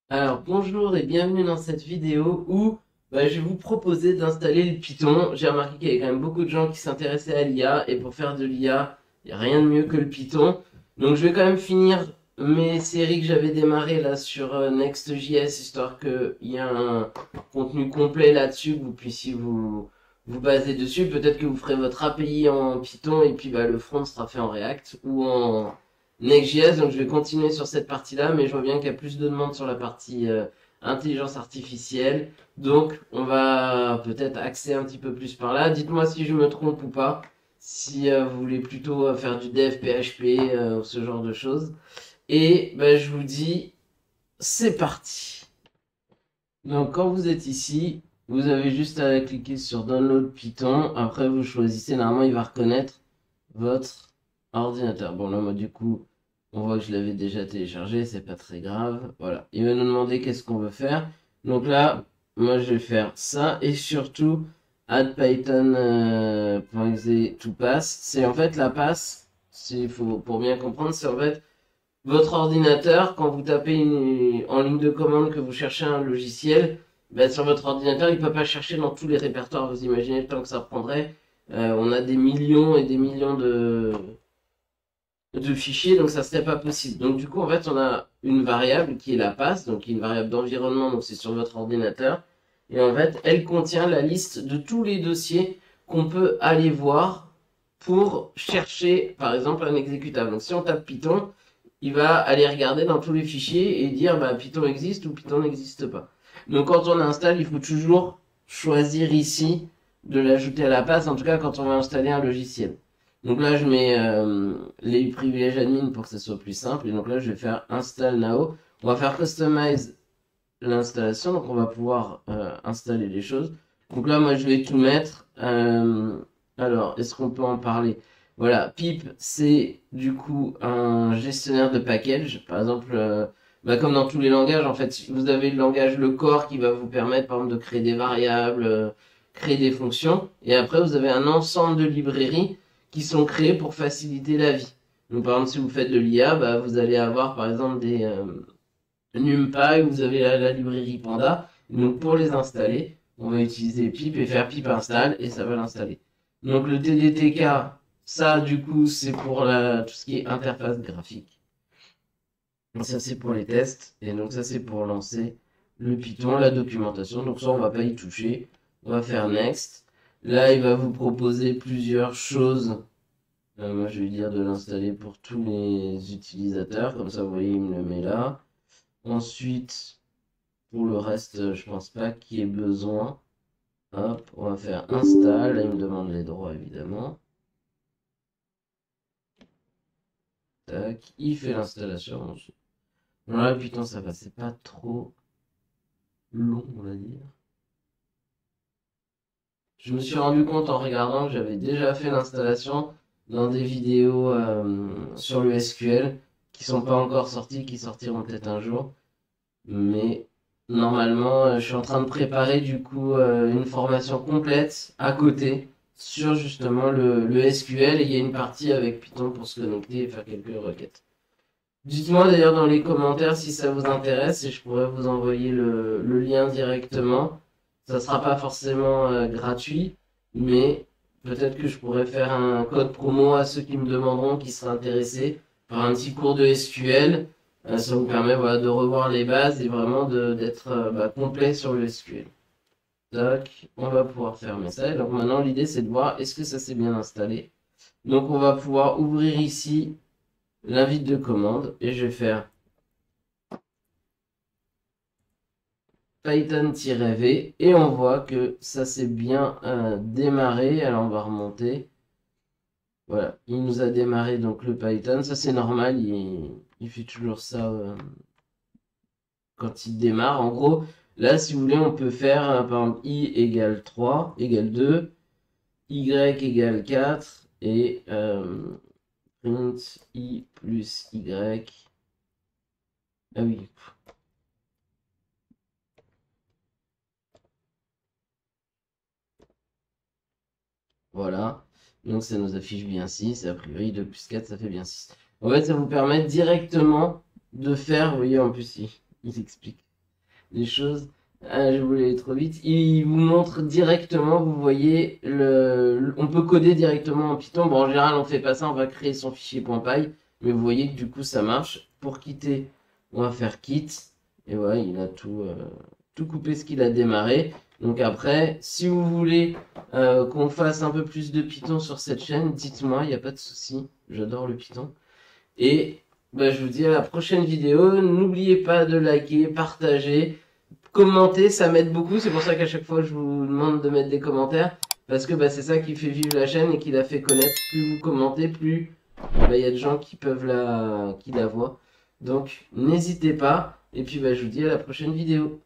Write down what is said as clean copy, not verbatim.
Alors bonjour et bienvenue dans cette vidéo où je vais vous proposer d'installer le Python. J'ai remarqué qu'il y avait quand même beaucoup de gens qui s'intéressaient à l'IA et pour faire de l'IA, il n'y a rien de mieux que le Python. Donc je vais quand même finir mes séries que j'avais démarrées là sur Next.js histoire qu'il y ait un contenu complet là-dessus, que vous puissiez vous baser dessus. Peut-être que vous ferez votre API en Python et puis le front sera fait en React ou en Next.js, donc je vais continuer sur cette partie-là, mais je vois bien qu'il y a plus de demandes sur la partie intelligence artificielle, donc on va peut-être axer un petit peu plus par là. Dites-moi si je me trompe ou pas, si vous voulez plutôt faire du dev PHP ou ce genre de choses. Et je vous dis, c'est parti. Donc quand vous êtes ici, vous avez juste à cliquer sur Download Python. Après vous choisissez, normalement il va reconnaître votre ordinateur. Bon là moi du coup, on voit que je l'avais déjà téléchargé, c'est pas très grave. Voilà, il va nous demander qu'est-ce qu'on veut faire. Donc là, moi je vais faire ça et surtout add Python .exe to pass. C'est en fait la passe, pour bien comprendre, c'est en fait votre ordinateur, quand vous tapez en ligne de commande que vous cherchez un logiciel, sur votre ordinateur, il ne peut pas chercher dans tous les répertoires. Vous imaginez le temps que ça prendrait. On a des millions et des millions de fichiers, donc ça serait pas possible. Donc du coup, en fait, on a une variable qui est la passe, donc qui est une variable d'environnement, donc c'est sur votre ordinateur. Et en fait, elle contient la liste de tous les dossiers qu'on peut aller voir pour chercher, par exemple, un exécutable. Donc si on tape Python, il va aller regarder dans tous les fichiers et dire Python existe ou Python n'existe pas. Donc quand on installe, il faut toujours choisir ici de l'ajouter à la passe, en tout cas quand on va installer un logiciel. Donc là, je mets les privilèges admin pour que ce soit plus simple. Et donc là, je vais faire install now. On va faire customize l'installation. Donc on va pouvoir installer les choses. Donc là, moi, je vais tout mettre. Alors, est-ce qu'on peut en parler? Voilà, pip, c'est du coup un gestionnaire de package. Par exemple, comme dans tous les langages, en fait, vous avez le langage, le core, qui va vous permettre, par exemple, de créer des variables, créer des fonctions. Et après, vous avez un ensemble de librairies qui sont créées pour faciliter la vie. Donc, par exemple, si vous faites de l'IA, vous allez avoir, par exemple, des NumPy, vous avez la librairie Panda. Donc, pour les installer, on va utiliser pip et faire pip install et ça va l'installer. Donc, le TDTK, ça, du coup, c'est pour tout ce qui est interface graphique. Donc, ça, c'est pour les tests. Et donc, ça, c'est pour lancer le Python, la documentation. Donc, ça, on va pas y toucher. On va faire Next. Là, il va vous proposer plusieurs choses. Moi, je vais lui dire de l'installer pour tous les utilisateurs. Comme ça, vous voyez, il me le met là. Ensuite, pour le reste, je pense pas qu'il y ait besoin. Hop, on va faire install. Là, il me demande les droits, évidemment. Tac, il fait l'installation. Voilà, putain, ça va, c'est pas trop long, on va dire. Je me suis rendu compte en regardant que j'avais déjà fait l'installation dans des vidéos sur le SQL qui sont pas encore sorties, qui sortiront peut-être un jour. Mais normalement, je suis en train de préparer du coup une formation complète à côté sur justement le SQL et il y a une partie avec Python pour se connecter et faire quelques requêtes. Dites-moi d'ailleurs dans les commentaires si ça vous intéresse et je pourrais vous envoyer le lien directement. Ça sera pas forcément gratuit, mais peut-être que je pourrais faire un code promo à ceux qui me demanderont, qui seraient intéressés par un petit cours de SQL. Ça vous permet voilà, de revoir les bases et vraiment d'être complet sur le SQL. Tac, on va pouvoir fermer ça. Et donc maintenant l'idée c'est de voir est-ce que ça s'est bien installé. Donc on va pouvoir ouvrir ici l'invite de commande et je vais faire Python-V et on voit que ça s'est bien démarré. Alors on va remonter. Voilà, il nous a démarré donc le Python. Ça c'est normal, il fait toujours ça quand il démarre. En gros, là si vous voulez, on peut faire par exemple i égale 3 égale 2, y égale 4 et print i plus y. Ah oui. Voilà. Donc ça nous affiche bien 6. A priori, 2 plus 4, ça fait bien 6. En fait, ça vous permet directement de faire, vous voyez, en plus, il explique. les choses. Ah, je voulais aller trop vite. Il vous montre directement, vous voyez, on peut coder directement en Python. Bon, en général, on fait pas ça, on va créer son fichier .py. Mais vous voyez que du coup, ça marche. Pour quitter, on va faire quit. Et voilà, il a tout coupé ce qu'il a démarré. Donc après, si vous voulez qu'on fasse un peu plus de Python sur cette chaîne, dites-moi, il n'y a pas de souci. J'adore le Python. Et bah, je vous dis à la prochaine vidéo. N'oubliez pas de liker, partager, commenter, ça m'aide beaucoup. C'est pour ça qu'à chaque fois, je vous demande de mettre des commentaires. Parce que bah, c'est ça qui fait vivre la chaîne et qui la fait connaître. Plus vous commentez, plus bah, y a de gens qui la voient. Donc, n'hésitez pas. Et puis, bah, je vous dis à la prochaine vidéo.